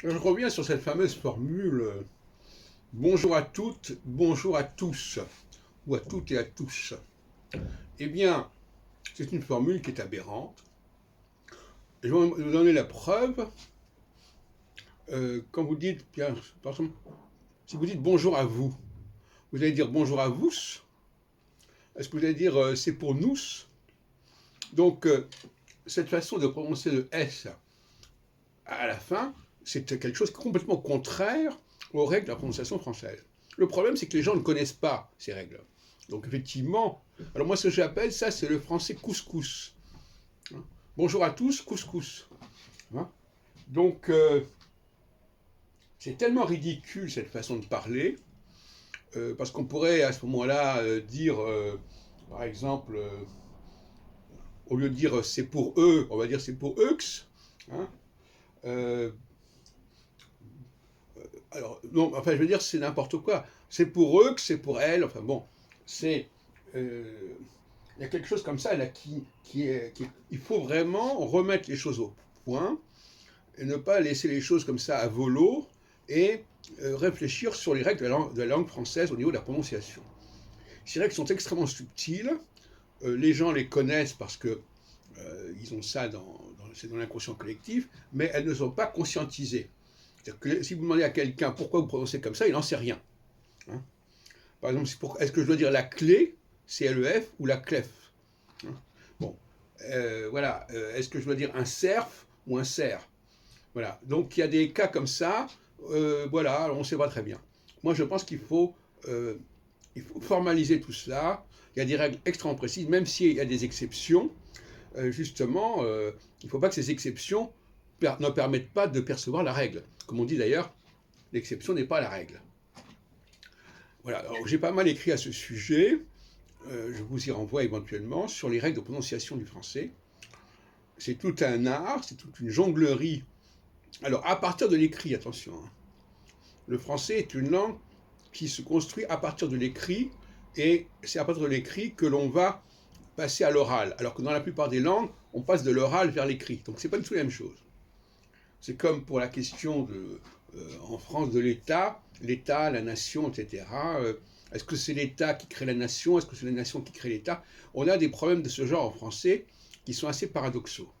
Je reviens sur cette fameuse formule bonjour à toutes, bonjour à tous, ou à toutes et à tous. Eh bien, c'est une formule qui est aberrante. Je vais vous donner la preuve. Quand vous dites, bien, si vous dites bonjour à vous, vous allez dire bonjour à vous. Est-ce que vous allez dire c'est pour nous? Donc, cette façon de prononcer le S à la fin, c'est quelque chose qui est complètement contraire aux règles de la prononciation française. Le problème, c'est que les gens ne connaissent pas ces règles. Donc effectivement, alors moi ce que j'appelle ça, c'est le français couscous. Hein. Bonjour à tous, couscous. Hein. Donc c'est tellement ridicule cette façon de parler, parce qu'on pourrait à ce moment-là dire, par exemple, au lieu de dire c'est pour eux, on va dire c'est pour eux. Hein. Euh, alors, non, enfin, je veux dire, c'est n'importe quoi. C'est pour eux que c'est pour elles. Enfin, bon, c'est. Il y a quelque chose comme ça, là, il faut vraiment remettre les choses au point et ne pas laisser les choses comme ça à volo et réfléchir sur les règles de la langue française au niveau de la prononciation. Ces règles sont extrêmement subtiles. Les gens les connaissent parce que ils ont ça c'est dans l'inconscient collectif, mais elles ne sont pas conscientisées. C'est-à-dire que si vous demandez à quelqu'un pourquoi vous prononcez comme ça, il n'en sait rien. Hein. Par exemple, est-ce que je dois dire la clé, CLEF, ou la clef? Hein. Bon, voilà. Est-ce que je dois dire un cerf ou un cerf? Voilà. Donc il y a des cas comme ça. Voilà, alors on ne sait pas très bien. Moi, je pense il faut formaliser tout cela. Il y a des règles extrêmement précises, même s'il y a des exceptions. Justement, il ne faut pas que ces exceptions ne permettent pas de percevoir la règle. Comme on dit d'ailleurs, l'exception n'est pas la règle. Voilà, alors j'ai pas mal écrit à ce sujet, je vous y renvoie éventuellement, sur les règles de prononciation du français. C'est tout un art, c'est toute une jonglerie. Alors, à partir de l'écrit, attention, hein. Le français est une langue qui se construit à partir de l'écrit, et c'est à partir de l'écrit que l'on va passer à l'oral, alors que dans la plupart des langues, on passe de l'oral vers l'écrit. Donc c'est pas du tout la même chose. C'est comme pour la question en France de l'État, la nation, etc. Est-ce que c'est l'État qui crée la nation? Est-ce que c'est la nation qui crée l'État? On a des problèmes de ce genre en français qui sont assez paradoxaux.